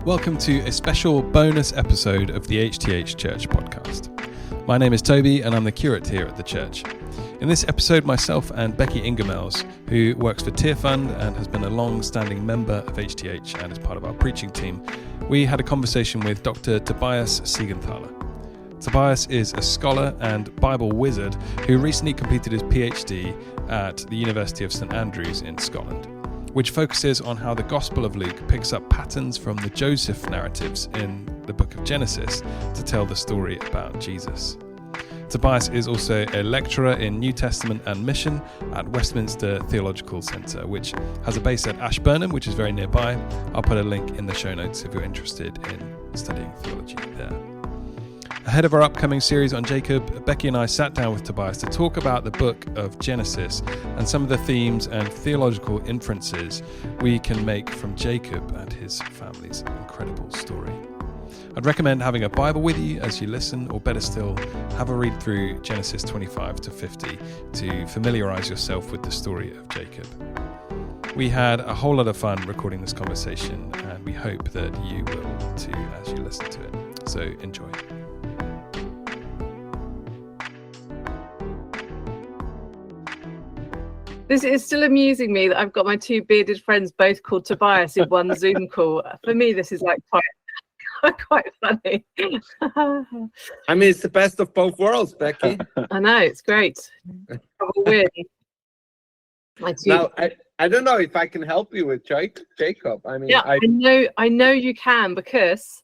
Welcome to a special bonus episode of the HTH Church podcast. My name is Toby and I'm the curate here at the church. In this episode, myself and Becky Ingemels, who works for Tear Fund and has been a long-standing member of HTH and is part of our preaching team, we had a conversation with Dr. Tobias Siegenthaler. Tobias is a scholar and Bible wizard who recently completed his PhD at the University of St Andrews in Scotland, which focuses on how the Gospel of Luke picks up patterns from the Joseph narratives in the book of Genesis to tell the story about Jesus. Tobias is also a lecturer in New Testament and Mission at Westminster Theological Centre, which has a base at Ashburnham, which is very nearby. I'll put a link in the show notes if you're interested in studying theology there. Ahead of our upcoming series on Jacob, Becky and I sat down with Tobias to talk about the book of Genesis and some of the themes and theological inferences we can make from Jacob and his family's incredible story. I'd recommend having a Bible with you as you listen, or better still, have a read through Genesis 25 to 50 to familiarise yourself with the story of Jacob. We had a whole lot of fun recording this conversation, and we hope that you will too as you listen to it. So enjoy. This is still amusing me that I've got my two bearded friends both called Tobias in one Zoom call. For me, this is like quite funny. I mean, it's the best of both worlds, Becky. I know, it's great. Weird. Now, I don't know if I can help you with Jacob. I mean, yeah, I know you can, because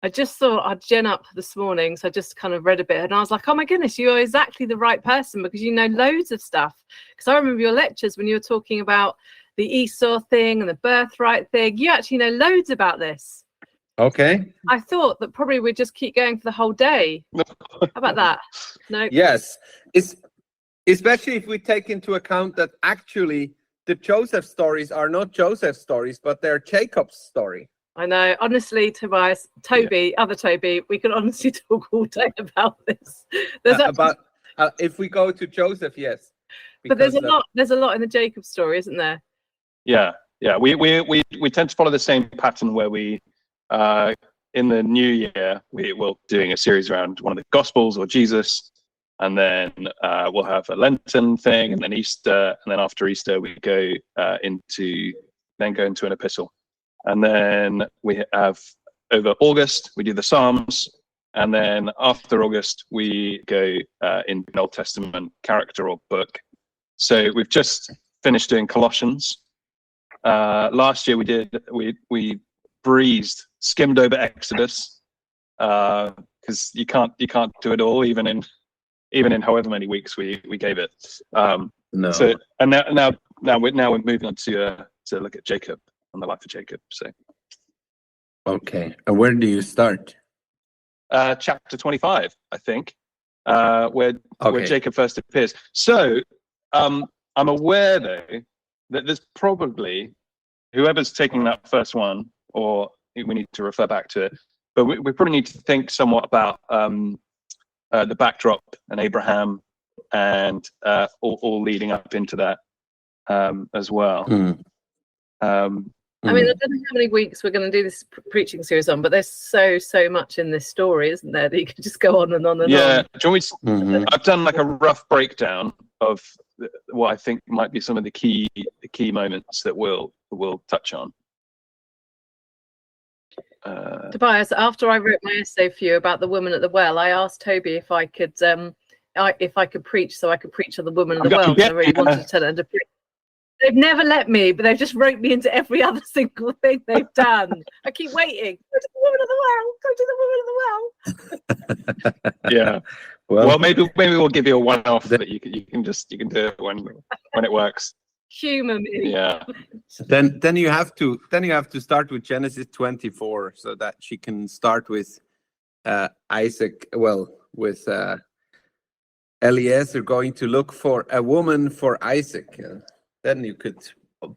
I just thought I'd gin up this morning, so I just kind of read a bit, and I was like, oh my goodness, you are exactly the right person, because you know loads of stuff. Because I remember your lectures when you were talking about the Esau thing and the birthright thing. You actually know loads about this. Okay. I thought that probably we'd just keep going for the whole day. How about that? No. Yes. It's especially if we take into account that actually the Joseph stories are not Joseph's stories, but they're Jacob's story. I know. Honestly, Tobias, Toby, other Toby, we could honestly talk all day about this. If we go to Joseph, yes. But there's a lot. There's a lot in the Jacob story, isn't there? Yeah. We tend to follow the same pattern where we, in the new year, we will doing a series around one of the Gospels or Jesus, and then we'll have a Lenten thing, and then Easter, and then after Easter we go into an epistle. And then we have over August, we do the Psalms. And then after August, we go in an Old Testament character or book. So we've just finished doing Colossians. Last year we skimmed over Exodus, because you can't do it all, even in however many weeks we gave it. No. So and now we're moving on to look at Jacob. On the life of Jacob. So, okay, and where do you start? Chapter 25, I think, where Jacob first appears. So, I'm aware though that there's probably whoever's taking that first one, or we need to refer back to it. But we probably need to think somewhat about the backdrop and Abraham and all leading up into that as well. I mean, I don't know how many weeks we're going to do this preaching series on, but there's so much in this story, isn't there, that you could just go on and on and on. Yeah, I've done like a rough breakdown of what I think might be some of the key moments that we'll touch on. Tobias, after I wrote my essay for you about the woman at the well, I asked Toby if I could preach, so I could preach on the woman at the well. I really wanted to tell her to preach. They've never let me, but they've just roped me into every other single thing they've done. I keep waiting. Go to the woman at the well. Go to the woman at the well. Yeah. Well, maybe we'll give you a one-off that you can do it when it works. Humour me. Yeah. Then you have to start with Genesis 24, so that she can start with Isaac. Well, with Eliezer going to look for a woman for Isaac. Then you could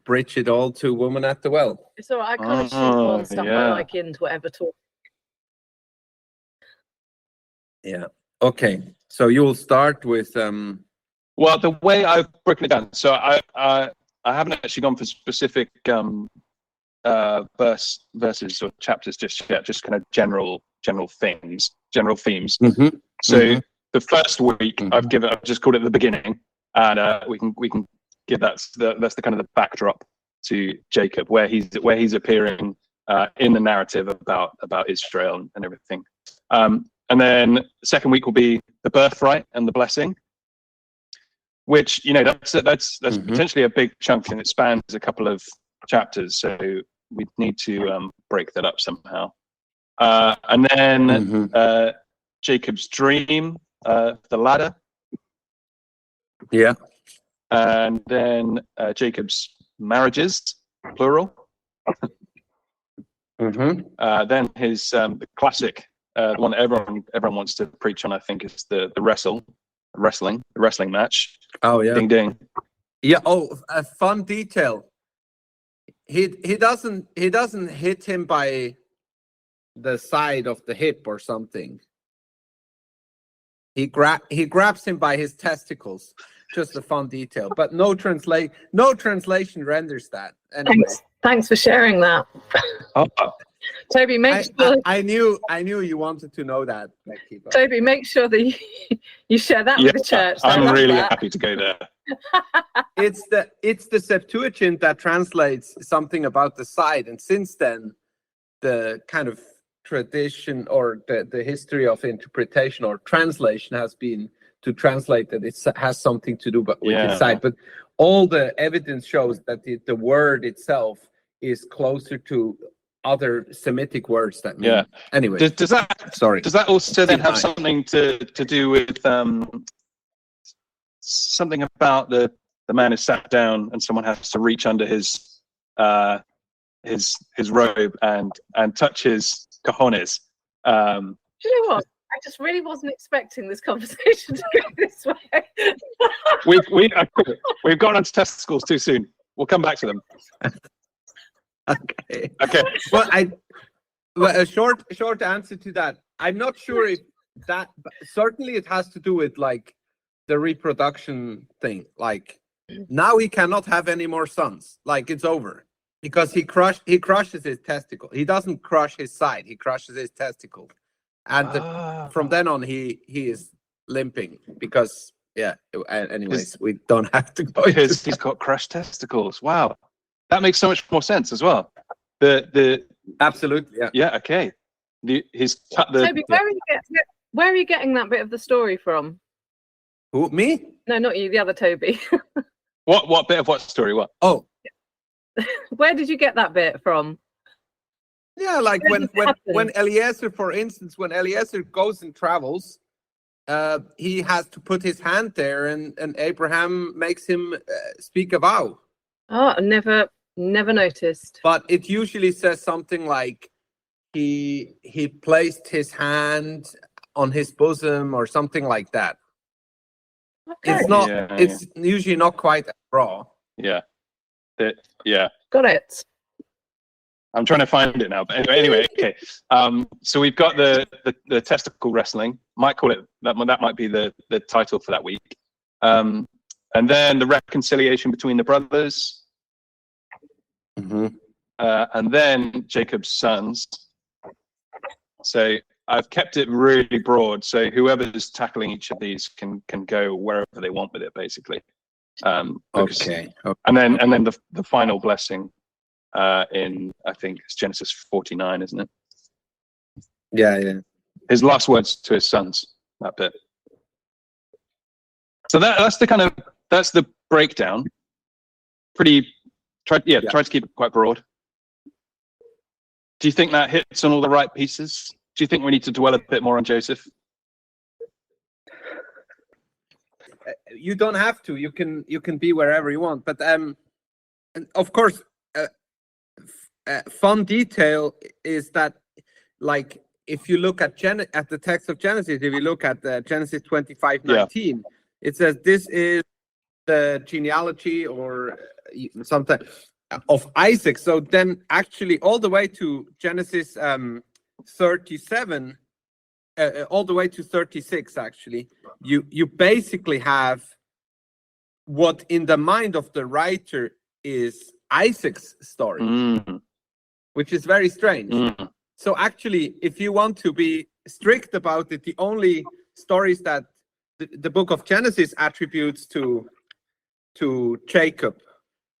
bridge it all to woman at the well. So I kind of shoehorn stuff I like into whatever talk. Yeah. Okay. So you'll start with Well, the way I've broken it down, so I haven't actually gone for specific verses or chapters just yet, just kind of general themes. Mm-hmm. So Mm-hmm. the first week Mm-hmm. I've just called it the beginning, and we can give that's the kind of the backdrop to Jacob, where he's appearing in the narrative about Israel and everything. And then the second week will be the birthright and the blessing, which that's Mm-hmm. potentially a big chunk, and it spans a couple of chapters, so we need to break that up somehow. And then Mm-hmm. Jacob's dream, the ladder. Yeah. And then Jacob's marriages, plural. Mm-hmm. Then his the classic, the one that everyone wants to preach on, I think, is the wrestling match. Oh yeah. Ding ding. Yeah. Oh, a fun detail. He doesn't hit him by the side of the hip or something. He grabs him by his testicles. Just a fun detail, but no translation renders that. Anyway. Thanks for sharing that. Oh. Toby, make sure. I knew you wanted to know that, Becky. But... Toby, make sure that you share that with the church. I'm really happy to go there. It's the Septuagint that translates something about the side, and since then, the kind of tradition or the history of interpretation or translation has been to translate that it has something to do with the side. But all the evidence shows that the word itself is closer to other Semitic words that mean. Yeah. Anyway, does that also then have something to do with something about the man is sat down and someone has to reach under his robe and touch his cojones? Do you know what? I just really wasn't expecting this conversation to go this way. we've gone on to testicles too soon. We'll come back to them. Okay. Well, a short answer to that. I'm not sure if that. Certainly, it has to do with like the reproduction thing. Like now he cannot have any more sons. Like it's over because he crushes his testicle. He doesn't crush his side. He crushes his testicle, and from then on he is limping because Anyways, we don't have to go. Because he's got crushed testicles. Wow. That makes so much more sense as well. Absolutely, yeah. Yeah, okay. He's cut the. Toby, where are you getting that bit of the story from? Who, me? No, not you. The other Toby. What bit of what story? What? Oh, where did you get that bit from? Yeah, like when Eliezer, for instance, when Eliezer goes and travels, he has to put his hand there, and Abraham makes him speak a vow. Oh, never noticed. But it usually says something like he placed his hand on his bosom or something like that. Okay. It's not. Yeah, it's usually not quite raw. Yeah. Got it. I'm trying to find it now, but anyway, okay. So we've got the testicle wrestling. Might call it that might be the title for that week. And then the reconciliation between the brothers. Mm-hmm. And then Jacob's sons. So I've kept it really broad. So whoever's tackling each of these can go wherever they want with it, basically. Okay. And then the final blessing in, I think it's Genesis 49, isn't it? Yeah. His last words to his sons, that bit. So that's the breakdown. Try to keep it quite broad. Do you think that hits on all the right pieces? Do you think we need to dwell a bit more on Joseph? You don't have to. You can be wherever you want. But and of course, fun detail is that, like, if you look at the text of Genesis, if you look at Genesis 25:19, it says this is the genealogy or something of Isaac. So then, actually, all the way to Genesis 37, all the way to 36, actually, you basically have what in the mind of the writer is Isaac's story. which is very strange. So actually, if you want to be strict about it, the only stories that the book of Genesis attributes to Jacob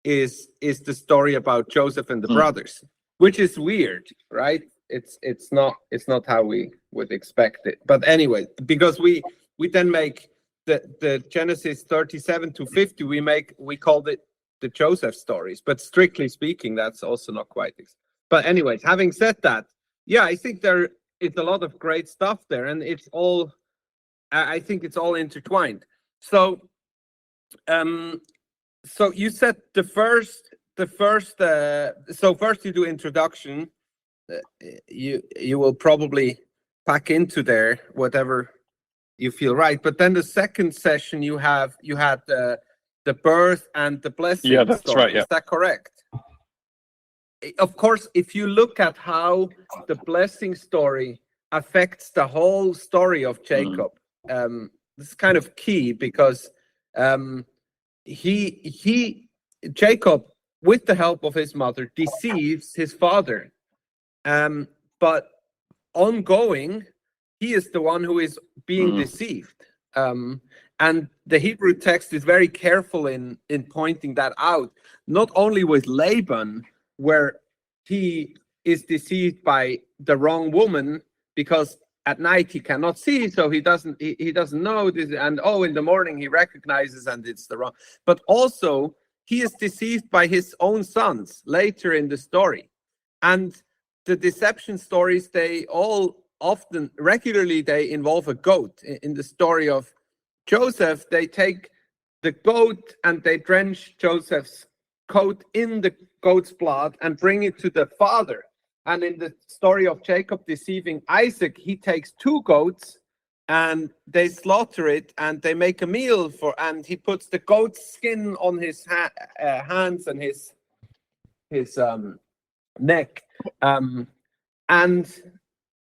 is the story about Joseph and the brothers, which is weird, right? It's not how we would expect it. But anyway, because we then make the Genesis 37 to 50, we called it the Joseph stories. But strictly speaking, that's also not quite. But anyways, having said that, yeah, I think there is a lot of great stuff there, and it's all. I think it's all intertwined. So, so you said the first. So first you do introduction. You will probably pack into there whatever you feel right. But then the second session you had the birth and the blessing. Yeah, that's story. right. Yeah. Is that correct? Of course, if you look at how the blessing story affects the whole story of Jacob, this is kind of key because Jacob, with the help of his mother, deceives his father. But ongoing, he is the one who is being deceived. And the Hebrew text is very careful in pointing that out, not only with Laban, where he is deceived by the wrong woman because at night he cannot see, so he doesn't know this, and in the morning he recognizes and it's the wrong. But also he is deceived by his own sons later in the story. And the deception stories, they all regularly involve a goat. In the story of Joseph, they take the goat and they drench Joseph's coat in the goat's blood and bring it to the father. And in the story of Jacob deceiving Isaac, he takes 2 goats and they slaughter it and they make a meal and he puts the goat's skin on his hands and his neck.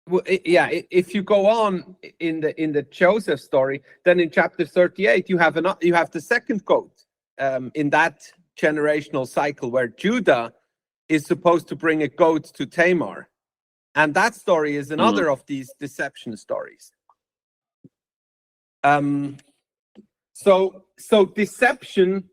If you go on in the Joseph story, then in chapter 38 you have the second goat in that generational cycle where Judah is supposed to bring a goat to Tamar, and that story is another of these deception stories. So deception,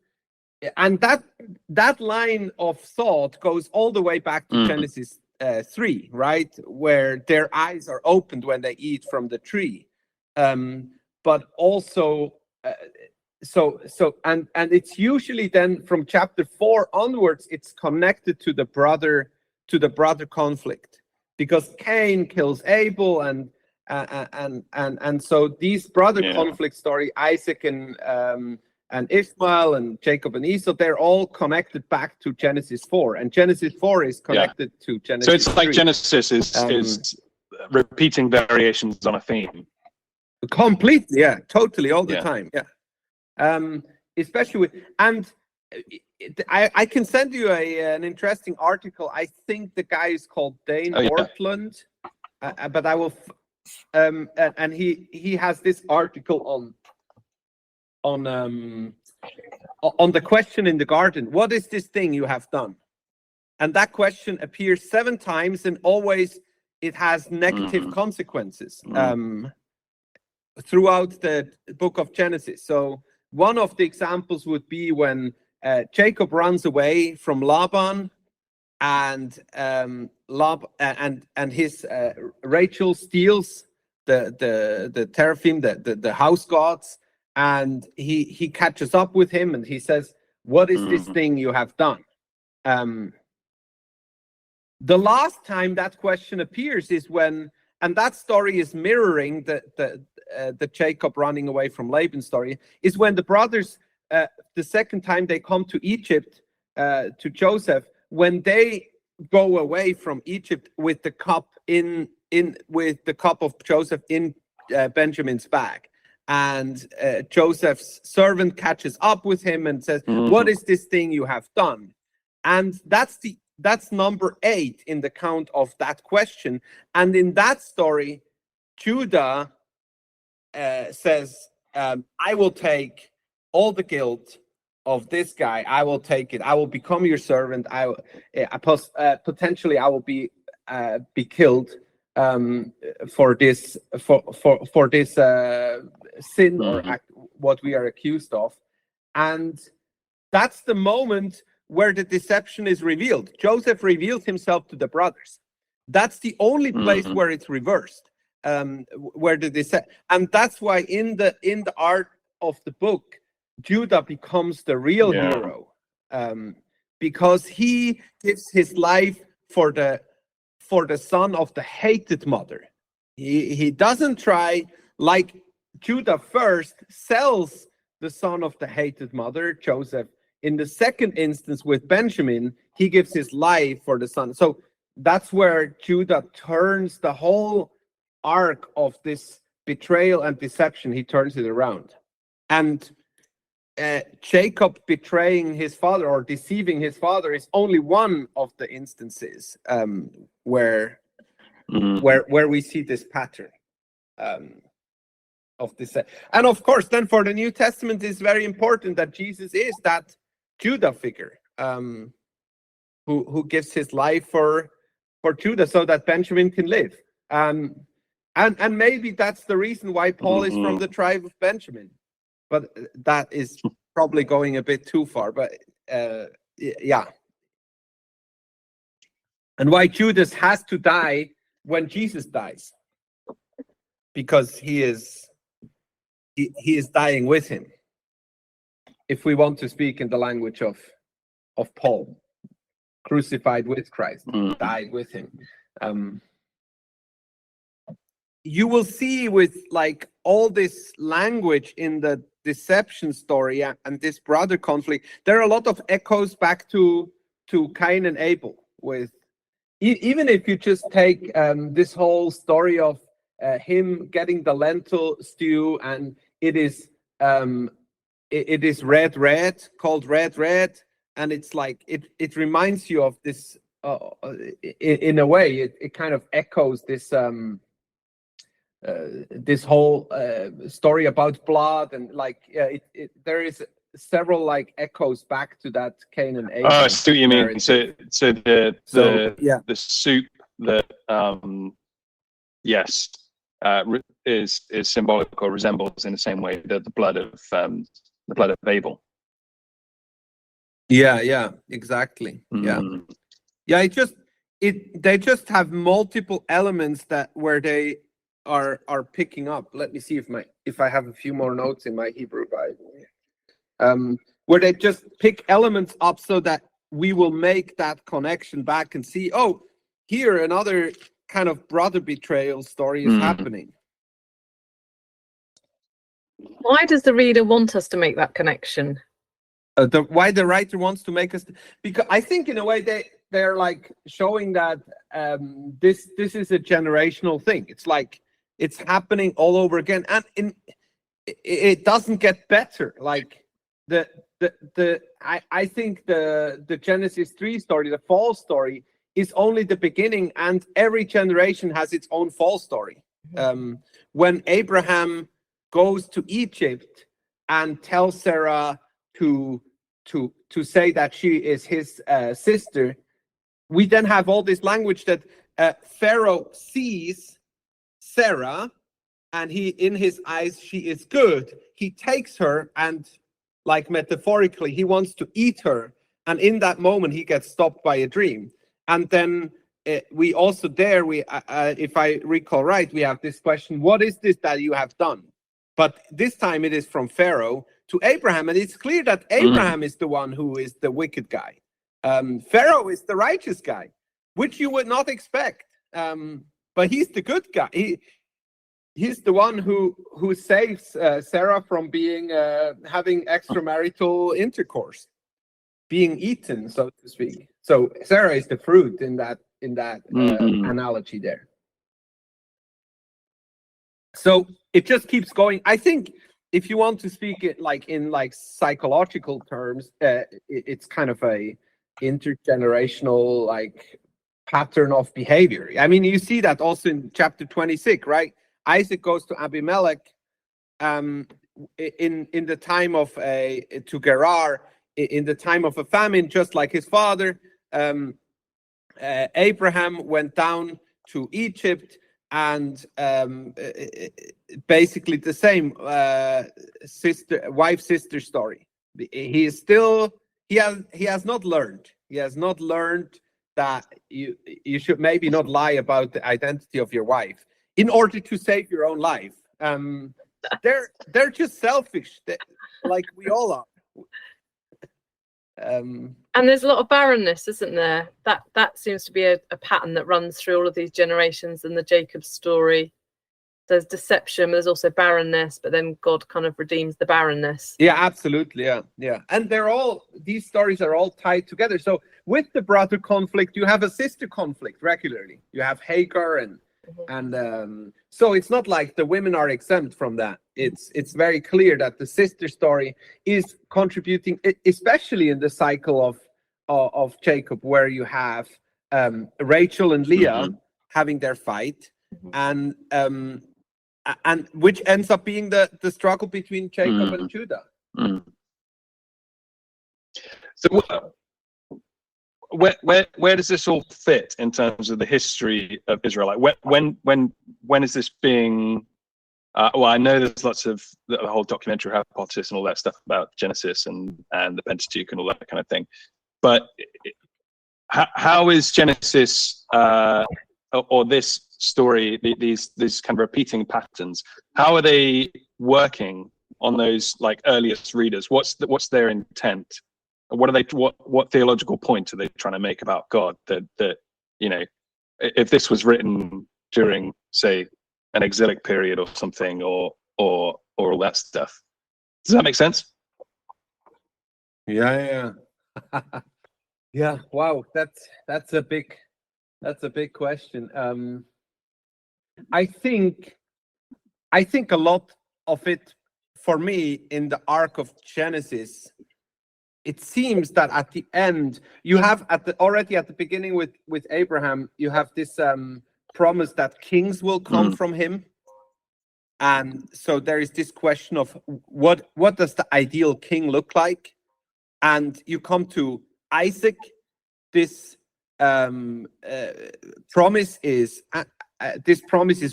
and that line of thought goes all the way back to Genesis 3, right, where their eyes are opened when they eat from the tree, but also and it's usually then from chapter 4 onwards it's connected to the brother conflict, because Cain kills Abel and so these brother conflict story, Isaac and Ishmael and Jacob and Esau, they're all connected back to Genesis 4, and Genesis 4 is connected to Genesis 3. So it's like Genesis is repeating variations on a theme. Completely, yeah, totally, all the time, yeah. Especially with, and I can send you an interesting article. I think the guy is called Dane Ortland, but I will, and he has this article on the question in the garden. What is this thing you have done? And that question appears 7 times, and always it has negative consequences throughout the book of Genesis. So one of the examples would be when Jacob runs away from Laban, and his Rachel steals the teraphim, the house gods, and he catches up with him and he says, "What is this thing you have done?" The last time that question appears is when, and that story is mirroring the Jacob running away from Laban story, is when the brothers, the second time they come to Egypt, to Joseph, when they go away from Egypt with the cup with the cup of Joseph in Benjamin's bag, and Joseph's servant catches up with him and says, "What is this thing you have done?" And that's number 8 in the count of that question. And in that story, Judah says, "I will take all the guilt of this guy, I will take it. I will become your servant. Potentially I will be killed for this sin or act, what we are accused of. And that's the moment where the deception is revealed. Joseph reveals himself to the brothers. That's the only place where it's reversed. And that's why in the art of the book, Judah becomes the real hero, because he gives his life for the son of the hated mother. He doesn't try, like Judah first sells the son of the hated mother, Joseph. In the second instance with Benjamin, he gives his life for the son. So that's where Judah turns the whole arc of this betrayal and deception. He turns it around. And Jacob betraying his father or deceiving his father is only one of the instances where we see this pattern of this. And of course, then for the New Testament, it's very important that Jesus is that Judah figure who gives his life for Judah so that Benjamin can live. And maybe that's the reason why Paul is from the tribe of Benjamin. But that is probably going a bit too far. But yeah. And why Judas has to die when Jesus dies. Because he is dying with him. If we want to speak in the language of Paul. Crucified with Christ. Died with him. You will see with like all this language in the deception story and this brother conflict, there are a lot of echoes back to Cain and Abel. With even if you just take this whole story of him getting the lentil stew, and it is red called red, and it's like it reminds you of this in a way. It kind of echoes this. This whole story about blood, and like there is several like echoes back to that Cain and Abel. Oh, I see what you mean. So the soup that is symbolic or resembles in the same way that the blood of Abel. Yeah, exactly. They just have multiple elements where they are picking up. Let me see if I have a few more notes in my Hebrew Bible. Where they just pick elements up so that we will make that connection back and see, oh, here another kind of brother betrayal story is happening. Why does the reader want us to make that connection? Why the writer wants to make us, because I think in a way they're like showing that this is a generational thing. It's like it's happening all over again, and it doesn't get better. Like I think the Genesis 3 story, the fall story, is only the beginning, and every generation has its own fall story. When Abraham goes to Egypt and tells Sarah to say that she is his sister, we then have all this language that Pharaoh sees Sarah, and in his eyes she is good. He takes her, and like metaphorically, he wants to eat her, and in that moment he gets stopped by a dream. And then we also if I recall right, we have this question: what is this that you have done? But this time it is from Pharaoh to Abraham, and it's clear that Abraham is the one who is the wicked guy. Pharaoh is the righteous guy, which you would not expect. But he's the good guy. He's the one who saves Sarah from being having extramarital intercourse, being eaten, so to speak. So Sarah is the fruit in that analogy there. So it just keeps going. I think if you want to speak it in psychological terms, it's kind of a intergenerational pattern of behavior. I mean, you see that also in chapter 26, right? Isaac goes to Abimelech in the time of to Gerar in the time of a famine, just like his father. Abraham went down to Egypt, and basically the same wife-sister story. He is still he has not learned. He has not learned that you should maybe not lie about the identity of your wife in order to save your own life. They're just selfish, like we all are. And there's a lot of barrenness, isn't there? That seems to be a pattern that runs through all of these generations in the Jacob story. There's deception, but there's also barrenness, but then God kind of redeems the barrenness. Yeah, absolutely. Yeah. And these stories are all tied together. So with the brother conflict, you have a sister conflict regularly. You have Hagar and so it's not like the women are exempt from that. It's very clear that the sister story is contributing, especially in the cycle of Jacob, where you have Rachel and Leah having their fight, and which ends up being the struggle between Jacob and Judah. So where does this all fit in terms of the history of Israel? Like when is this being? Well, I know there's lots of the whole documentary hypothesis and all that stuff about Genesis and the Pentateuch and all that kind of thing. But how is Genesis or this story, these kind of repeating patterns, how are they working on those like earliest readers? What's their intent? What theological point are they trying to make about God? That if this was written during, say, an exilic period or something, or all that stuff, does that make sense? Yeah. Yeah. Wow, that's a big question. I think a lot of it, for me, in the arc of Genesis, it seems that at the end you have already at the beginning with Abraham, you have this promise that kings will come from him, and so there is this question of what does the ideal king look like, and you come to Isaac. This promise is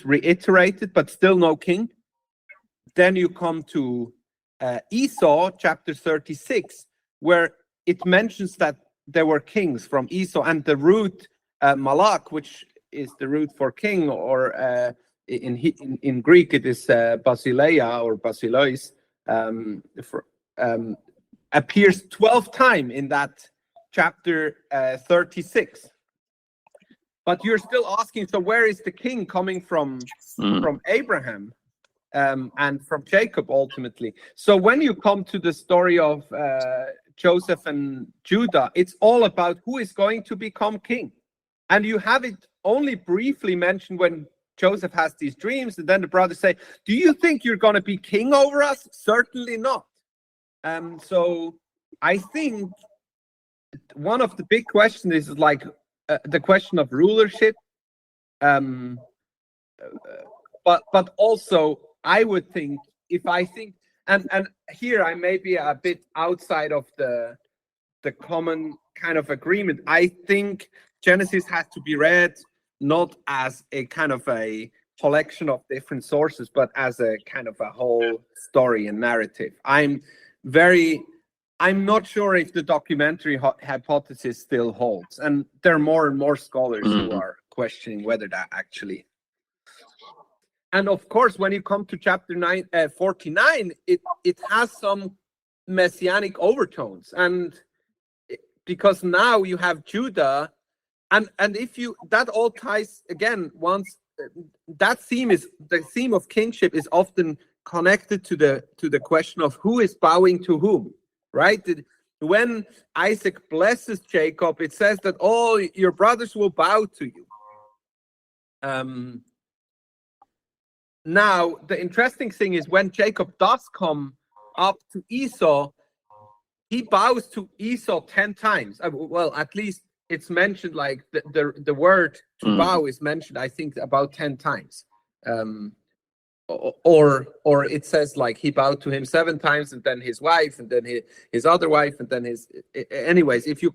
reiterated, but still no king. Then you come to Esau, chapter 36, where it mentions that there were kings from Esau, and the root Malak, which is the root for king, or in Greek it is Basileia or Basileus, appears 12 times in that chapter 36. But you're still asking, so where is the king coming from Abraham and from Jacob ultimately? So when you come to the story of Joseph and Judah, it's all about who is going to become king. And you have it only briefly mentioned when Joseph has these dreams, and then the brothers say, do you think you're going to be king over us? Certainly not. So I think one of the big questions is like the question of rulership, but also I would think, and here I may be a bit outside of the common kind of agreement. I think Genesis has to be read not as a kind of a collection of different sources, but as a kind of a whole story and narrative. I'm not sure if the documentary hypothesis still holds, and there are more and more scholars who are questioning whether that actually. And of course, when you come to chapter 49, it has some messianic overtones, and because now you have Judah, and if you, that all ties again, once that theme is the theme of kingship is often connected to the question of who is bowing to whom, right? When Isaac blesses Jacob, it says that all your brothers will bow to you. Now, the interesting thing is when Jacob does come up to Esau, he bows to Esau 10 times. Well, at least it's mentioned, like the word to bow is mentioned, I think, about 10 times. or it says like he bowed to him 7 times, and then his wife, and then his other wife, and then his. Anyways, if you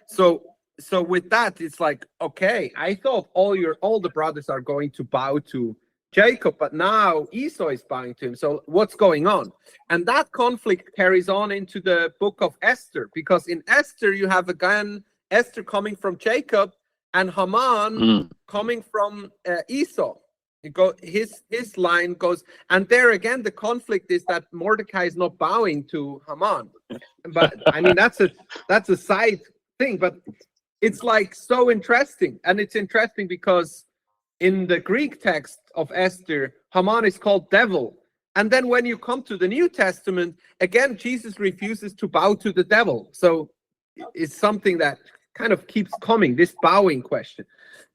so with that, it's like, okay, I thought all the brothers are going to bow to Jacob, but now Esau is bowing to him. So what's going on? And that conflict carries on into the book of Esther, because in Esther you have again Esther coming from Jacob and Haman coming from Esau. His line goes, and there again the conflict is that Mordecai is not bowing to Haman. But I mean that's a side thing, but it's like so interesting. And it's interesting because in the Greek text of Esther, Haman is called devil. And then when you come to the New Testament, again, Jesus refuses to bow to the devil. So it's something that kind of keeps coming, this bowing question.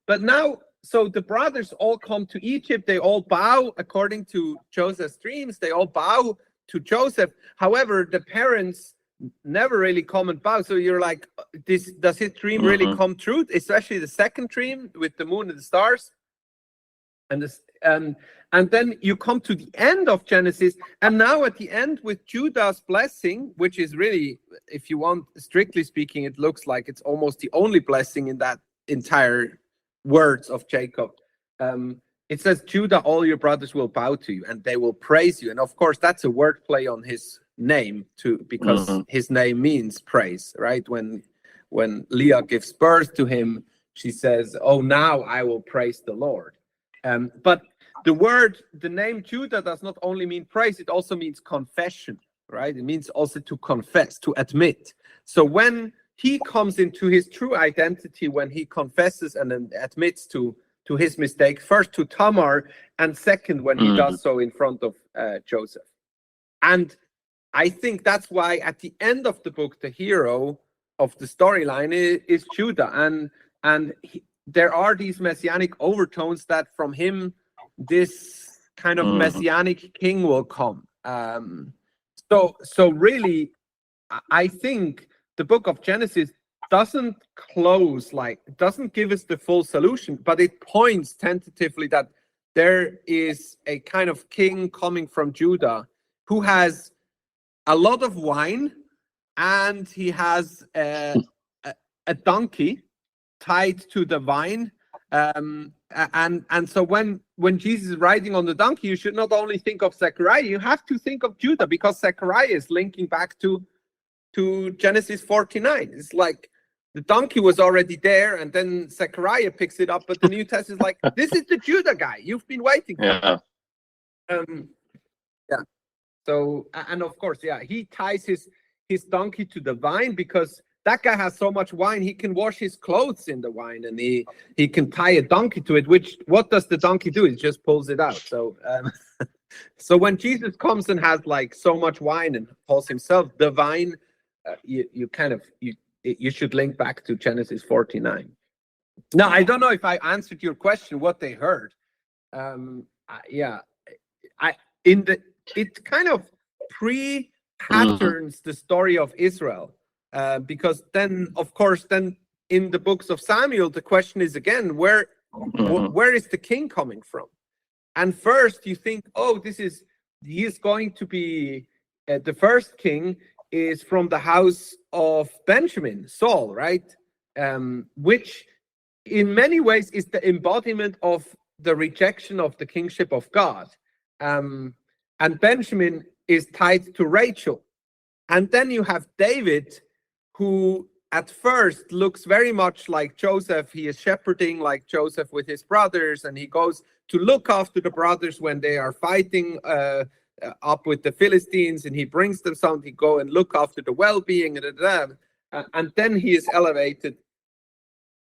But now, so the brothers all come to Egypt. They all bow according to Joseph's dreams. They all bow to Joseph. However, the parents never really come and bow. So you're like, does his dream really come true? Especially the second dream with the moon and the stars. And then you come to the end of Genesis, and now at the end with Judah's blessing, which is really, if you want, strictly speaking, it looks like it's almost the only blessing in that entire words of Jacob. It says, Judah, all your brothers will bow to you and they will praise you. And of course, that's a word play on his name too, because his name means praise, right? When Leah gives birth to him, she says, oh, now I will praise the Lord. But the name Judah does not only mean praise, it also means confession, right? It means also to confess, to admit. So when he comes into his true identity, when he confesses and then admits to his mistake, first to Tamar, and second when he does so in front of Joseph. And I think that's why at the end of the book, the hero of the storyline is Judah. And there are these messianic overtones that from him, this kind of messianic king will come. So really, I think the book of Genesis doesn't give us the full solution, but it points tentatively that there is a kind of king coming from Judah who has a lot of wine, and he has a donkey tied to the vine. And so when Jesus is riding on the donkey, you should not only think of Zechariah, you have to think of Judah, because Zechariah is linking back to Genesis 49. It's like the donkey was already there, and then Zechariah picks it up, but the New Testament is like, this is the Judah guy you've been waiting for. Yeah. So, and of course, he ties his donkey to the vine because that guy has so much wine, he can wash his clothes in the wine, and he can tie a donkey to it, what does the donkey do? It just pulls it out. So so when Jesus comes and has like so much wine and calls himself the vine, you should link back to Genesis 49. Now, I don't know if I answered your question, what they heard. It kind of pre-patterns the story of Israel. Because then, of course, in the books of Samuel, the question is again, where is the king coming from? And first you think, oh, he is going to be, the first king is from the house of Benjamin, Saul, right? Which in many ways is the embodiment of the rejection of the kingship of God. And Benjamin is tied to Rachel. And then you have David, who at first looks very much like Joseph. He is shepherding like Joseph with his brothers, and he goes to look after the brothers when they are fighting up with the Philistines, and he brings them something, go and look after the well-being, and then he is elevated.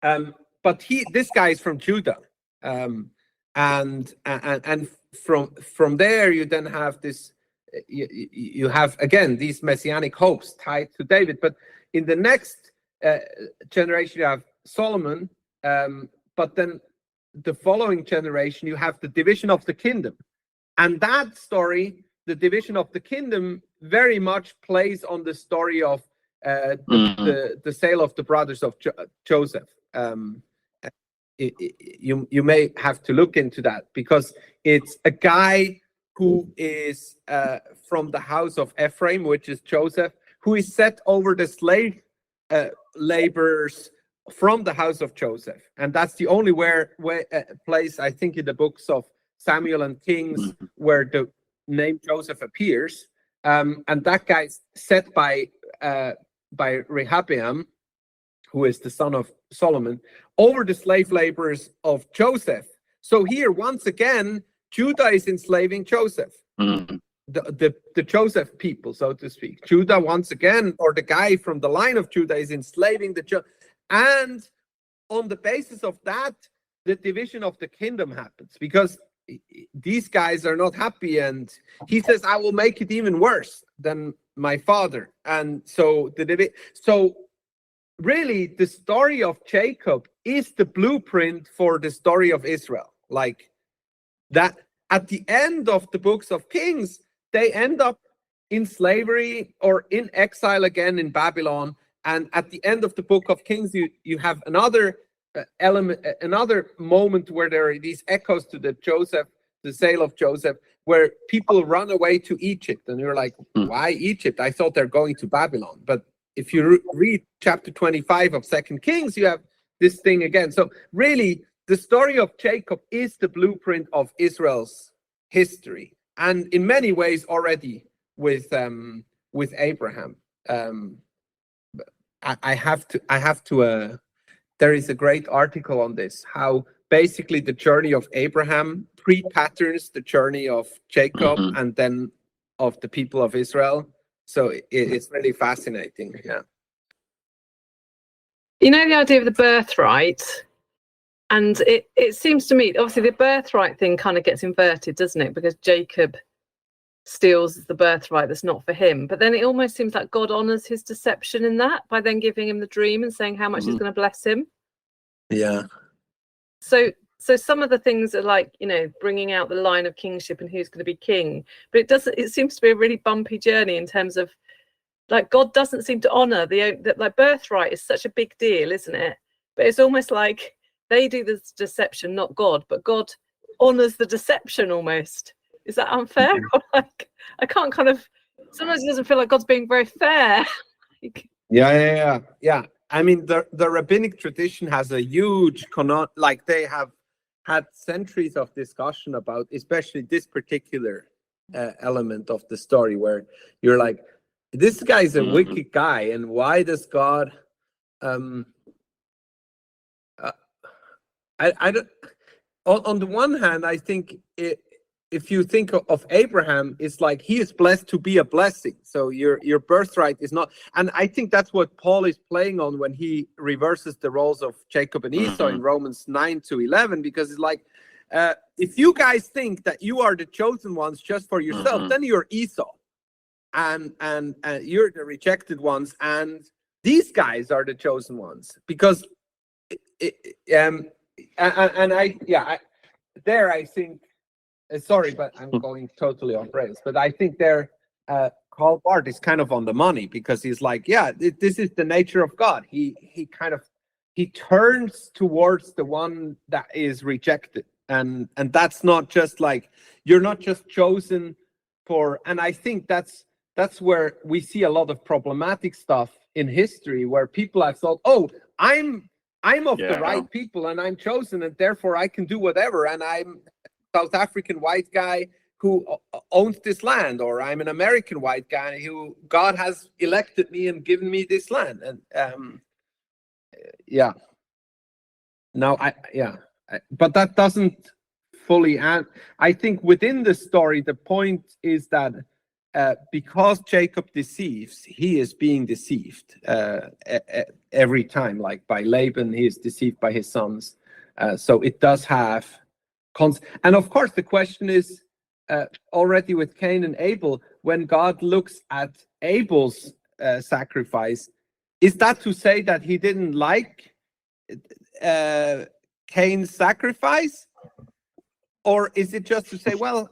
But this guy is from Judah, and from there you then have this. You have again these messianic hopes tied to David, but in the next generation you have Solomon, but then the following generation you have the division of the kingdom, and that story, the division of the kingdom, very much plays on the story of the sale of the brothers of Joseph. you may have to look into that, because it's a guy who is from the house of Ephraim, which is Joseph, who is set over the slave laborers from the house of Joseph. And that's the only place, I think, in the books of Samuel and Kings where the name Joseph appears. And that guy's set by Rehoboam, who is the son of Solomon, over the slave laborers of Joseph. So here, once again, Judah is enslaving Joseph. The Joseph people, so to speak. Judah, once again, or the guy from the line of Judah, is enslaving and on the basis of that, the division of the kingdom happens, because these guys are not happy, and he says, I will make it even worse than my father. And so really, the story of Jacob is the blueprint for the story of Israel. Like that, at the end of the books of Kings, they end up in slavery or in exile again in Babylon. And at the end of the book of Kings, you have another element, another moment where there are these echoes to the sale of Joseph, where people run away to Egypt. And you're like, why Egypt? I thought they're going to Babylon. But if you read chapter 25 of 2 Kings, you have this thing again. So really, the story of Jacob is the blueprint of Israel's history, and in many ways already with Abraham. I have to. There is a great article on this, how basically the journey of Abraham pre-patterns the journey of Jacob and then of the people of Israel. So it's really fascinating. Yeah. You know, the idea of the birthright, and it seems to me, obviously, the birthright thing kind of gets inverted, doesn't it? Because Jacob steals the birthright that's not for him. But then it almost seems like God honors his deception in that by then giving him the dream and saying how much he's going to bless him. Yeah. So some of the things are like, you know, bringing out the line of kingship and who's going to be king. But it seems to be a really bumpy journey in terms of, like, God doesn't seem to honor like birthright is such a big deal, isn't it? But it's almost like they do this deception, not God, but God honors the deception almost. Is that unfair? Or like, I can't kind of, sometimes it doesn't feel like God's being very fair. Yeah. I mean, the rabbinic tradition has a huge like they have had centuries of discussion about, especially this particular element of the story, where you're like, this guy's a wicked guy, and why does God? I don't. On the one hand, I think if you think of Abraham, it's like he is blessed to be a blessing. So your birthright is not, and I think that's what Paul is playing on when he reverses the roles of Jacob and Esau in Romans 9-11, because it's like, if you guys think that you are the chosen ones just for yourself, then you're Esau, and you're the rejected ones, and these guys are the chosen ones, because I think. Sorry, but I'm going totally off rails. But I think Karl Barth is kind of on the money, because he's like, this is the nature of God. He turns towards the one that is rejected, and that's not just like, you're not just chosen for. And I think that's where we see a lot of problematic stuff in history, where people have thought, oh, I'm of the right people, and I'm chosen, and therefore I can do whatever, and I'm South African white guy who owns this land, or I'm an American white guy who God has elected me and given me this land. And but that doesn't fully add. I think within the story, the point is that because Jacob deceives, he is being deceived every time. Like by Laban, he is deceived by his sons. So it does have. And of course, the question is already with Cain and Abel, when God looks at Abel's sacrifice, is that to say that he didn't like Cain's sacrifice? Or is it just to say, well,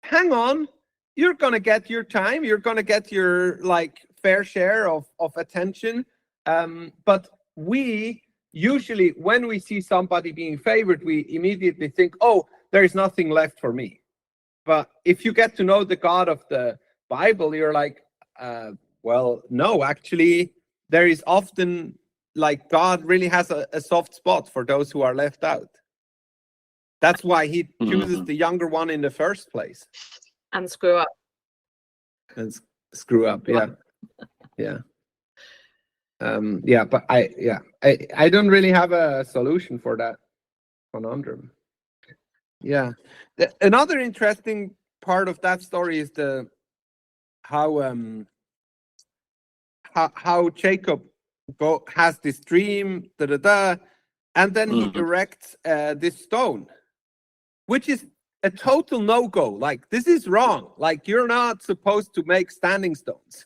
hang on, you're going to get your time, you're going to get your like fair share of attention, but we usually when we see somebody being favored, we immediately think, oh, there is nothing left for me. But if you get to know the God of the Bible, you're like, well, no, actually, there is often, like, God really has a soft spot for those who are left out. That's why he chooses the younger one in the first place. And screw up. And screw up, yeah. Yeah. But I don't really have a solution for that conundrum. Yeah. Another interesting part of that story is how Jacob has this dream, and then he erects this stone, which is a total no-go. Like, this is wrong. Like, you're not supposed to make standing stones.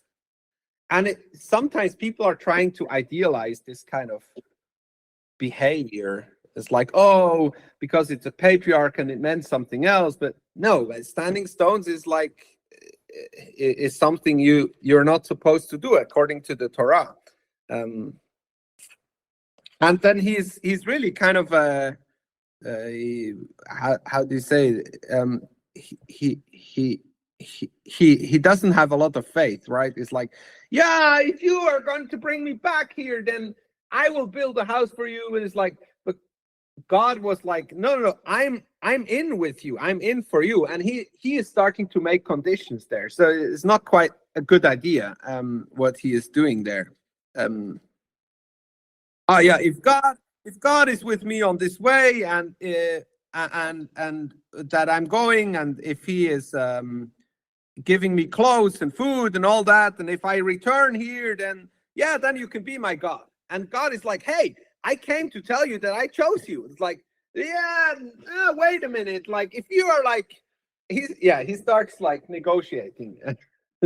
And sometimes people are trying to idealize this kind of behavior. It's like, oh, because it's a patriarch and it meant something else. But no, standing stones is like, is something you're not supposed to do according to the Torah. And then he's really kind of how do you say, he doesn't have a lot of faith, right? It's like, yeah, if you are going to bring me back here, then I will build a house for you. And it's like, but God was like, no, I'm in with you, I'm in for you. And he is starting to make conditions there. So it's not quite a good idea what he is doing there. If God is with me on this way, and that I'm going, and if he is giving me clothes and food and all that, and if I return here, then you can be my God. And God is like, hey, I came to tell you that I chose you. It's like, wait a minute. Like, if you are like, he starts like negotiating.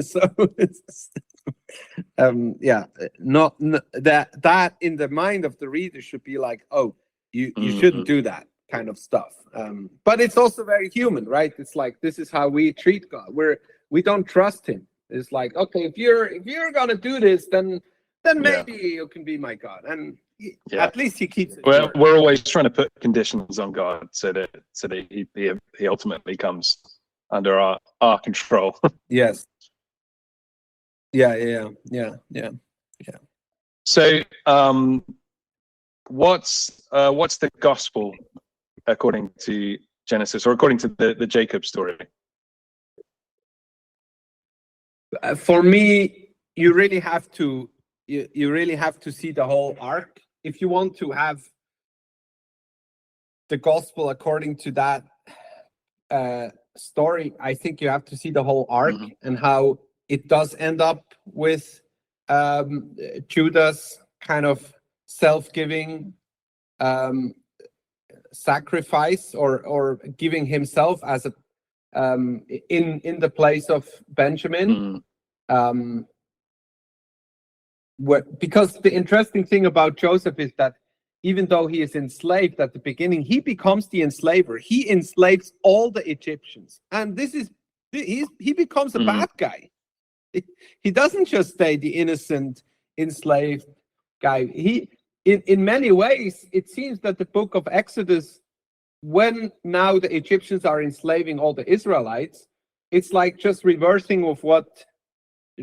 So that in the mind of the reader should be like, oh, you shouldn't do that kind of stuff. But it's also very human, right? It's like, this is how we treat God. We don't trust him. It's like, okay, if you're gonna do this, then maybe you can be my God. And at least he keeps it. We're always trying to put conditions on God so that he ultimately comes under our control. Yes. Yeah. So, what's the gospel according to Genesis, or according to the Jacob story? For me, you really have to see the whole arc if you want to have the gospel according to that story. I think you have to see the whole arc and how it does end up with Judah's kind of self-giving sacrifice, or giving himself as a in the place of Benjamin. Because the interesting thing about Joseph is that even though he is enslaved at the beginning, he becomes the enslaver. He enslaves all the Egyptians, and he becomes a bad guy. He doesn't just stay the innocent enslaved guy. In many ways, it seems that the book of Exodus, when now the Egyptians are enslaving all the Israelites, it's like just reversing of what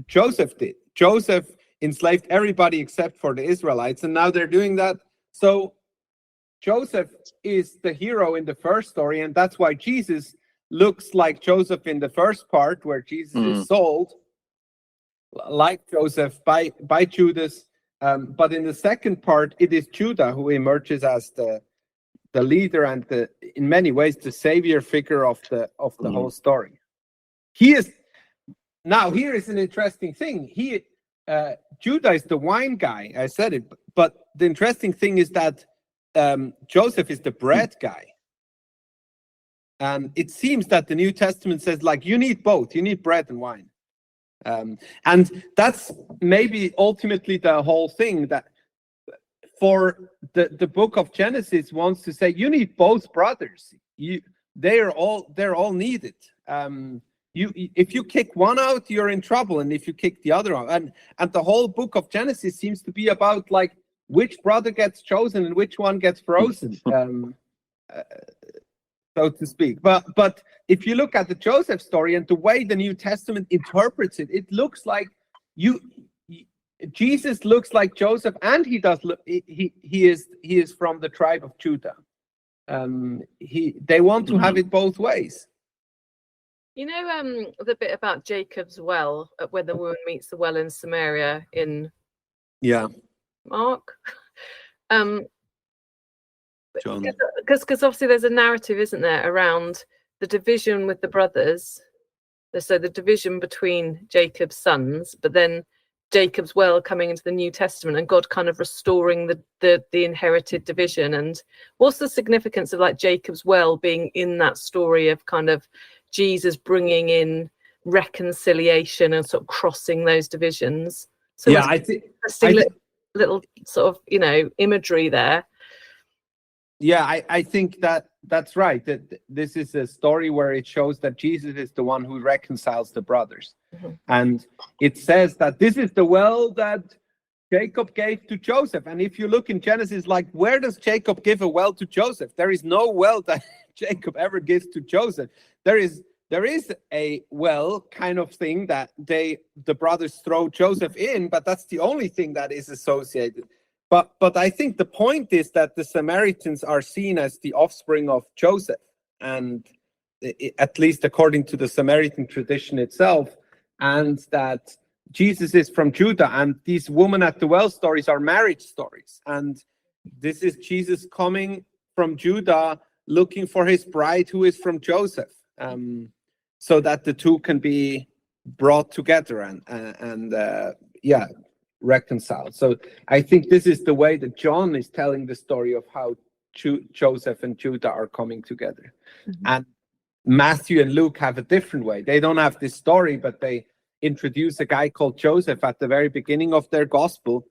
Joseph did. Joseph enslaved everybody except for the Israelites, and now they're doing that. So Joseph is the hero in the first story, and that's why Jesus looks like Joseph in the first part, where Jesus is sold like Joseph by Judas. But in the second part, it is Judah who emerges as the leader and in many ways the savior figure of the whole story. He is now, here is an interesting thing. Judah is the wine guy. I said it, but the interesting thing is that Joseph is the bread guy. And it seems that the New Testament says, like, you need both. You need bread and wine. And that's maybe ultimately the whole thing, that for the book of Genesis wants to say you need both brothers. They're all needed. If you kick one out, you're in trouble, and if you kick the other out, and the whole book of Genesis seems to be about, like, which brother gets chosen and which one gets frozen, so to speak. But if you look at the Joseph story and the way the New Testament interprets it, it looks like Jesus looks like Joseph, and he does look, he is from the tribe of Judah. They want to have it both ways. You know, the bit about Jacob's well, when the woman meets the well in Samaria in Mark. Because obviously there's a narrative, isn't there, around the division with the brothers. So the division between Jacob's sons, but then Jacob's well coming into the New Testament and God kind of restoring the inherited division. And what's the significance of like Jacob's well being in that story of kind of Jesus bringing in reconciliation and sort of crossing those divisions? So yeah, I think little sort of, you know, imagery there. Yeah, I think that's right. That this is a story where it shows that Jesus is the one who reconciles the brothers. Mm-hmm. And it says that this is the well that Jacob gave to Joseph. And if you look in Genesis, like, where does Jacob give a well to Joseph? There is no well that Jacob ever gives to Joseph. There is a well kind of thing that the brothers throw Joseph in, but that's the only thing that is associated. But I think the point is that the Samaritans are seen as the offspring of Joseph, and at least according to the Samaritan tradition itself, and that Jesus is from Judah, and these woman at the well stories are marriage stories, and this is Jesus coming from Judah looking for his bride who is from Joseph, so that the two can be brought together and reconciled. So I think this is the way that John is telling the story of how Joseph and Judah are coming together. Mm-hmm. And Matthew and Luke have a different way. They don't have this story, but they introduce a guy called Joseph at the very beginning of their gospel,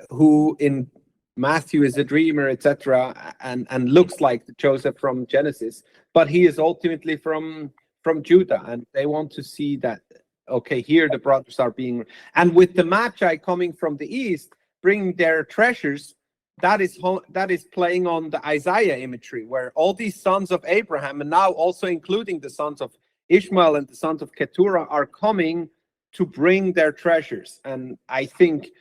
who in Matthew is a dreamer, etc., and looks like Joseph from Genesis, but he is ultimately from Judah, and they want to see that, okay, here the brothers are being, and with the Magi coming from the east, bringing their treasures, that is playing on the Isaiah imagery, where all these sons of Abraham, and now also including the sons of Ishmael and the sons of Keturah, are coming to bring their treasures. And I think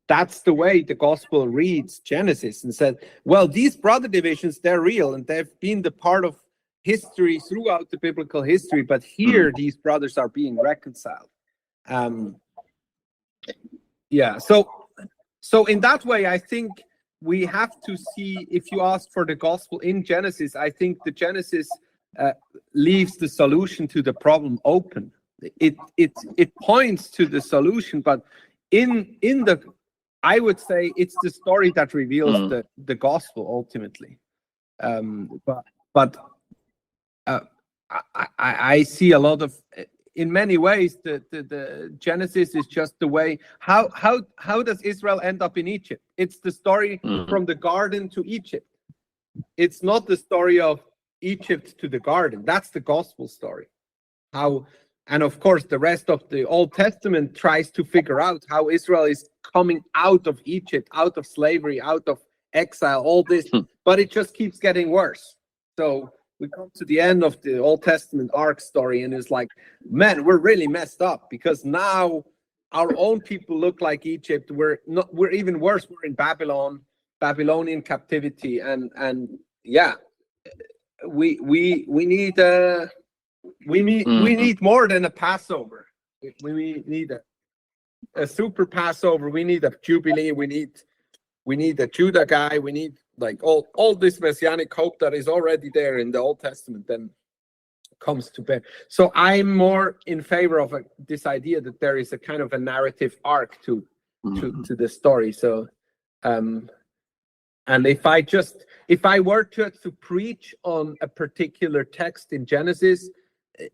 that's the way the gospel reads Genesis, and said, well, these brother divisions, they're real, and they've been the part of history throughout the biblical history, but here these brothers are being reconciled. So in that way, I think we have to see, if you ask for the gospel in Genesis, I think the Genesis leaves the solution to the problem open. It points to the solution, but in the, I would say it's the story that reveals the gospel ultimately. But I see a lot of, in many ways, the Genesis is just the way. How does Israel end up in Egypt? It's the story from the garden to Egypt. It's not the story of Egypt to the garden. That's the gospel story. And of course, the rest of the Old Testament tries to figure out how Israel is coming out of Egypt, out of slavery, out of exile, all this, but it just keeps getting worse. So we come to the end of the Old Testament ark story, and it's like, man, we're really messed up, because now our own people look like Egypt. We're even worse. We're in Babylonian captivity, and yeah, we need more than a Passover. We need a super Passover. We need a Jubilee. We need a Judah guy. We need like all this messianic hope that is already there in the Old Testament then comes to bear. So I'm more in favor of this idea that there is a kind of a narrative arc to the story. So and if I were to preach on a particular text in Genesis,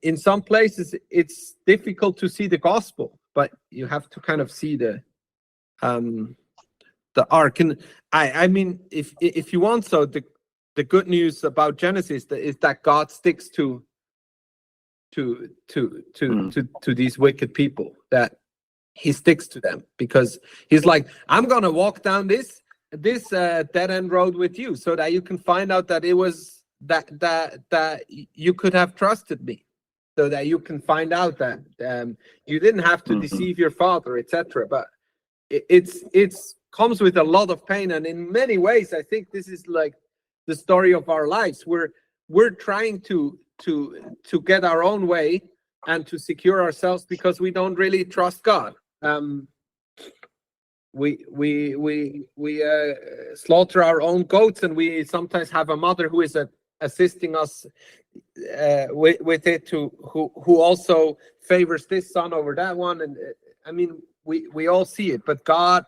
in some places it's difficult to see the gospel, but you have to kind of see the arc. And I mean, if you want, so the good news about Genesis is that God sticks to these wicked people, that he sticks to them, because he's like, I'm gonna walk down this dead end road with you, so that you can find out that it was that you could have trusted me, so that you can find out that you didn't have to deceive your father, etc. But it's comes with a lot of pain, and in many ways, I think this is like the story of our lives. We're trying to get our own way and to secure ourselves because we don't really trust God. We slaughter our own goats, and we sometimes have a mother who is assisting us with it, who also favors this son over that one. And I mean, we all see it, but God.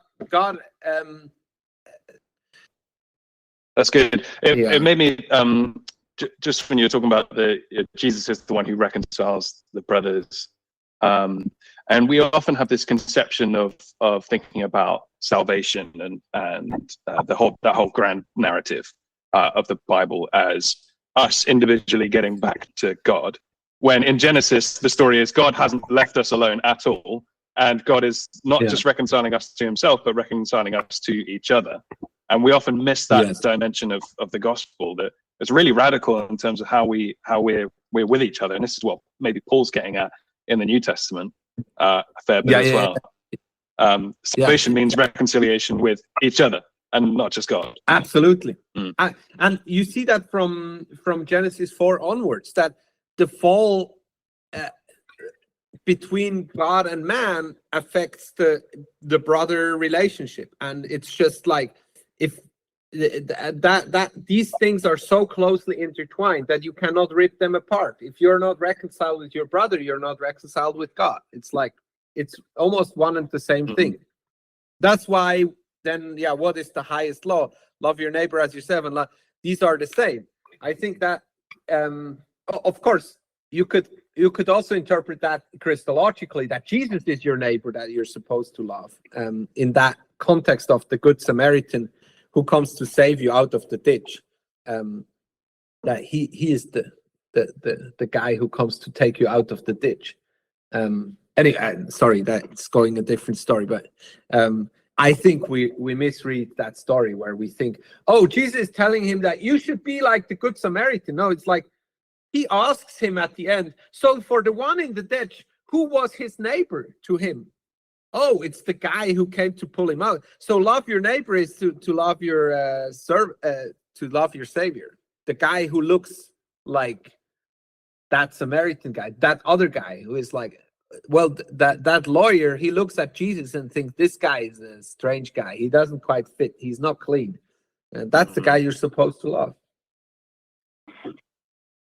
That's good. It made me just when you were talking about Jesus is the one who reconciles the brothers. And we often have this conception of thinking about salvation and that whole grand narrative of the Bible as us individually getting back to God. When in Genesis, the story is God hasn't left us alone at all. And God is not just reconciling us to himself, but reconciling us to each other. And we often miss that dimension of the gospel, that it's really radical in terms of how we're with each other. And this is what maybe Paul's getting at in the New Testament a fair bit as well. Salvation means reconciliation with each other and not just God. Absolutely. And you see that from Genesis 4 onwards, that the fall between God and man affects the brother relationship. And it's just like, if that these things are so closely intertwined that you cannot rip them apart. If you're not reconciled with your brother, you're not reconciled with God. It's like, it's almost one and the same thing. That's why then, what is the highest law? Love your neighbor as yourself, and these are the same. I think that, of course, you could also interpret that Christologically, that Jesus is your neighbor that you're supposed to love. In that context of the Good Samaritan who comes to save you out of the ditch, that he is the guy who comes to take you out of the ditch. Anyway, sorry, that's going a different story, but I think we misread that story where we think, oh, Jesus is telling him that you should be like the Good Samaritan. No, it's like he asks him at the end, so for the one in the ditch, who was his neighbor to him? Oh, it's the guy who came to pull him out. So love your neighbor is to love your to love your savior. The guy who looks like that Samaritan guy, that other guy who is like, well, that lawyer, he looks at Jesus and thinks this guy is a strange guy. He doesn't quite fit. He's not clean. And that's the guy you're supposed to love.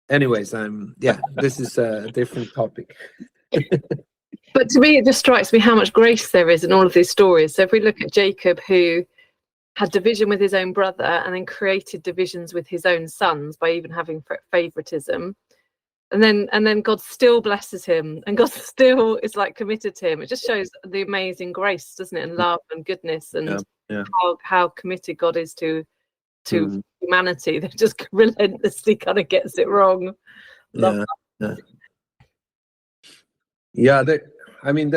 Anyways, this is a different topic. But to me, it just strikes me how much grace there is in all of these stories. So if we look at Jacob, who had division with his own brother and then created divisions with his own sons by even having favoritism, and then God still blesses him, and God still is like committed to him. It just shows the amazing grace, doesn't it, and love and goodness, and how committed God is to humanity that just relentlessly kind of gets it wrong. There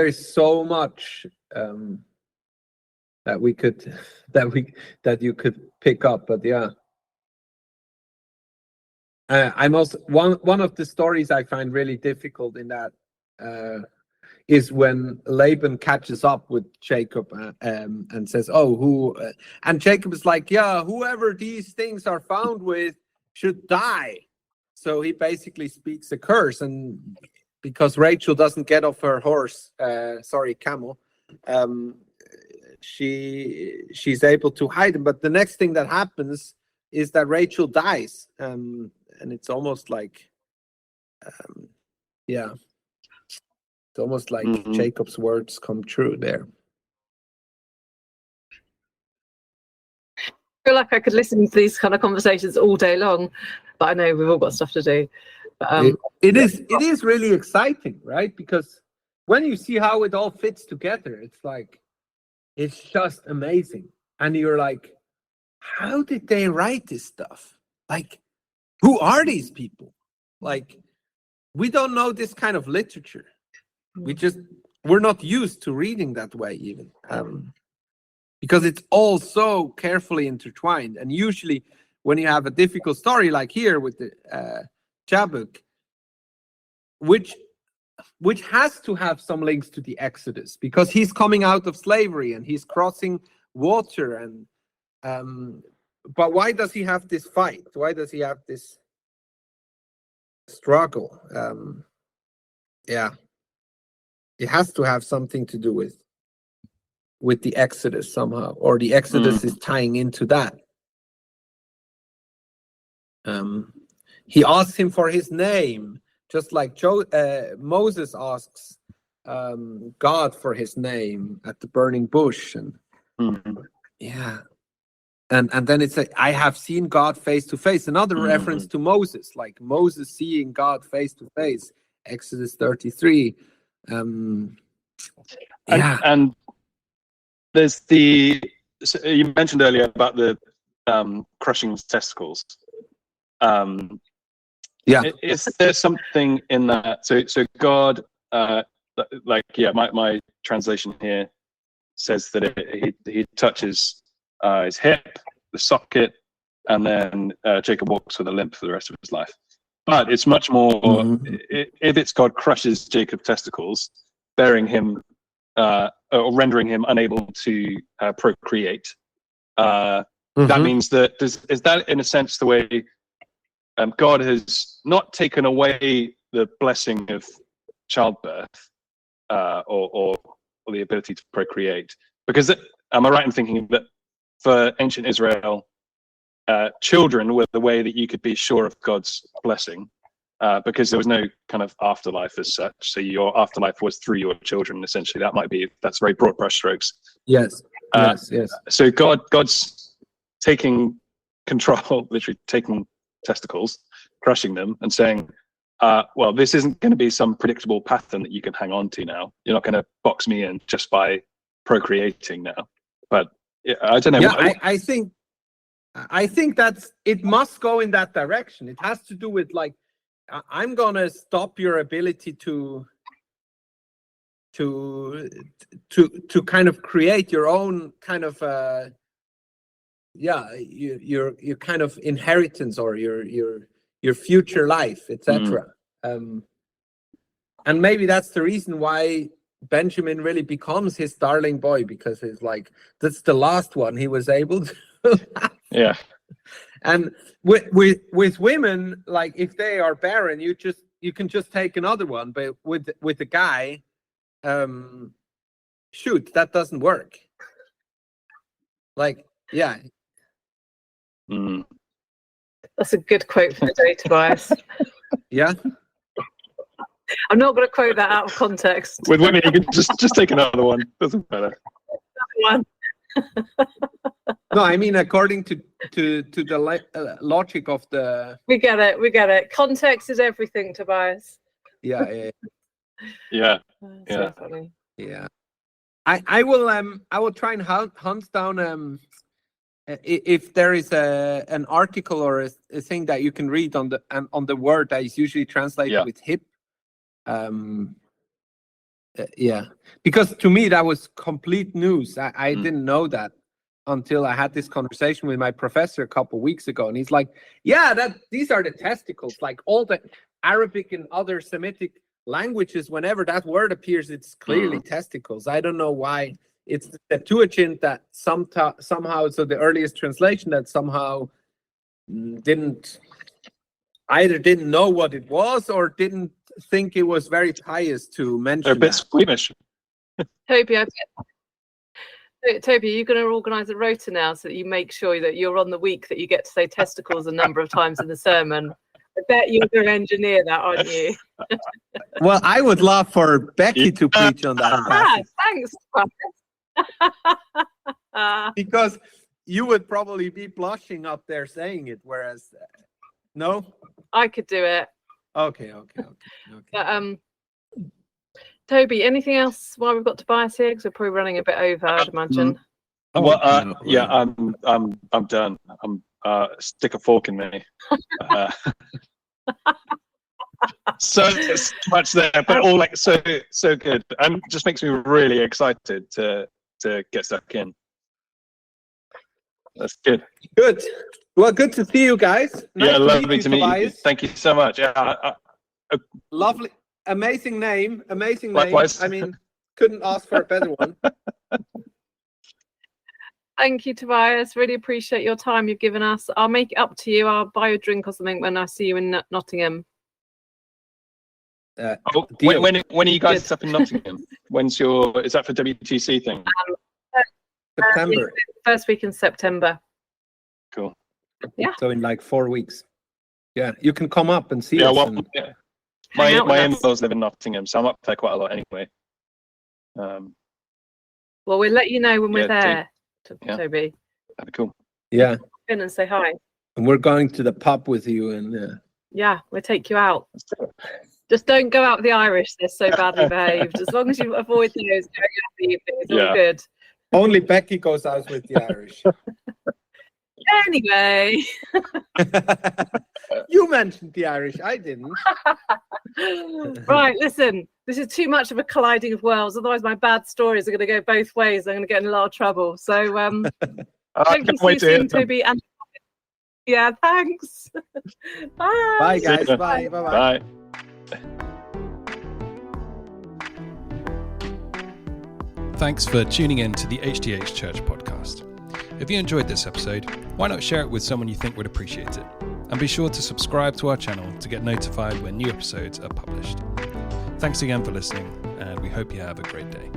is so much that you could pick up, but one of the stories I find really difficult in that is when Laban catches up with Jacob and says, and Jacob is like, whoever these things are found with should die. So he basically speaks a curse, and because Rachel doesn't get off her horse, camel, she's able to hide him. But the next thing that happens is that Rachel dies, and it's almost like, it's almost like Jacob's words come true there. I feel like I could listen to these kind of conversations all day long, but I know we've all got stuff to do. But, it is really exciting, right? Because when you see how it all fits together, it's like, it's just amazing. And you're like, how did they write this stuff? Like, who are these people? Like, we don't know this kind of literature. We we're not used to reading that way even, because it's all so carefully intertwined. And usually when you have a difficult story like here with the Jabbok, which has to have some links to the Exodus, because he's coming out of slavery and he's crossing water, and but why does he have this fight? Why does he have this struggle? It has to have something to do with the Exodus somehow, or the Exodus is tying into that. He asks him for his name, just like Moses asks God for his name at the burning bush, and and then it's like, I have seen God face to face. Another reference to Moses, like Moses seeing God face to face, Exodus 33. And there's you mentioned earlier about the crushing testicles. Is there something in that? So God, my translation here says that he touches his hip, the socket, and then Jacob walks with a limp for the rest of his life. But it's much more, if it's God crushes Jacob's testicles, bearing him or rendering him unable to procreate, that means that is that in a sense the way God has not taken away the blessing of childbirth or the ability to procreate? Because am I right in thinking that for ancient Israel, children were the way that you could be sure of God's blessing, because there was no kind of afterlife as such. So your afterlife was through your children, essentially. That's very broad brushstrokes. Yes. So God's taking control, literally taking testicles, crushing them, and saying, well, this isn't going to be some predictable pattern that you can hang on to now. You're not going to box me in just by procreating now. But I don't know. Yeah, I think that's, it must go in that direction. It has to do with, like, I'm gonna stop your ability to kind of create your own kind of your kind of inheritance, or your future life, etc. And maybe that's the reason why Benjamin really becomes his darling boy, because it's like, that's the last one he was able to have. Yeah. And with women, like, if they are barren, you can just take another one. But with a guy, shoot, that doesn't work. Like, yeah. That's a good quote for the day, Tobias. Yeah. I'm not going to quote that out of context. With women, you can just take another one. Doesn't matter. One. No, I mean, according to the logic of the. We get it. Context is everything, Tobias. Yeah. So funny. Yeah. I will try and hunt down if there is an article or a thing that you can read on the word that is usually translated with hip. Because to me that was complete news. I didn't know that until I had this conversation with my professor a couple of weeks ago, and he's like, these are the testicles. Like, all the Arabic and other Semitic languages, whenever that word appears, it's clearly testicles. I don't know why. It's the Septuagint that somehow, so the earliest translation that somehow didn't know what it was, or didn't think it was very pious to mention. They're a bit squeamish. Toby, you're going to organise a rota now so that you make sure that you're on the week that you get to say testicles a number of times in the sermon. I bet you're going to engineer that, aren't you? Well, I would love for Becky to preach on that. Thanks. Because you would probably be blushing up there saying it, whereas no, I could do it. Okay. But, Toby, anything else while we've got Tobias here? Because we're probably running a bit over, I'd imagine. Well, I'm done. Stick a fork in me. So much there, but all like so good, and just makes me really excited to get stuck in. That's good. Good. Well, good to see you guys. Nice Lovely to meet you. Tobias. Thank you so much. Yeah, Lovely, amazing name. Amazing Likewise. name. I mean, couldn't ask for a better one. Thank you, Tobias. Really appreciate your time you've given us. I'll make it up to you. I'll buy you a drink or something when I see you in Nottingham. When are you guys up in Nottingham? When's your? Is that for WTC thing? September. First week in September. Cool. Yeah. So in like 4 weeks. Yeah, you can come up and see Yeah, us. well, and... yeah. Hang out with My us. in-laws live in Nottingham, so I'm up there quite a lot anyway. Well, we'll let you know when we're there, Toby. That'd be cool. Yeah, Come in and say hi. and we're going to the pub with you, and Yeah, we'll take you out. Just don't go out with the Irish. They're so badly behaved. As long as you avoid those going out the evening, it's all good. only Becky goes out with the Irish. Anyway. You mentioned the Irish, I didn't. Right, listen. This is too much of a colliding of worlds. Otherwise, my bad stories are going to go both ways. I'm going to get in a lot of trouble. So, hopefully see you soon, Toby. And yeah, thanks. Bye. Bye, guys. Bye. Bye. Bye. Thanks for tuning in to the HTH Church podcast. If you enjoyed this episode, why not share it with someone you think would appreciate it? And be sure to subscribe to our channel to get notified when new episodes are published. Thanks again for listening, and we hope you have a great day.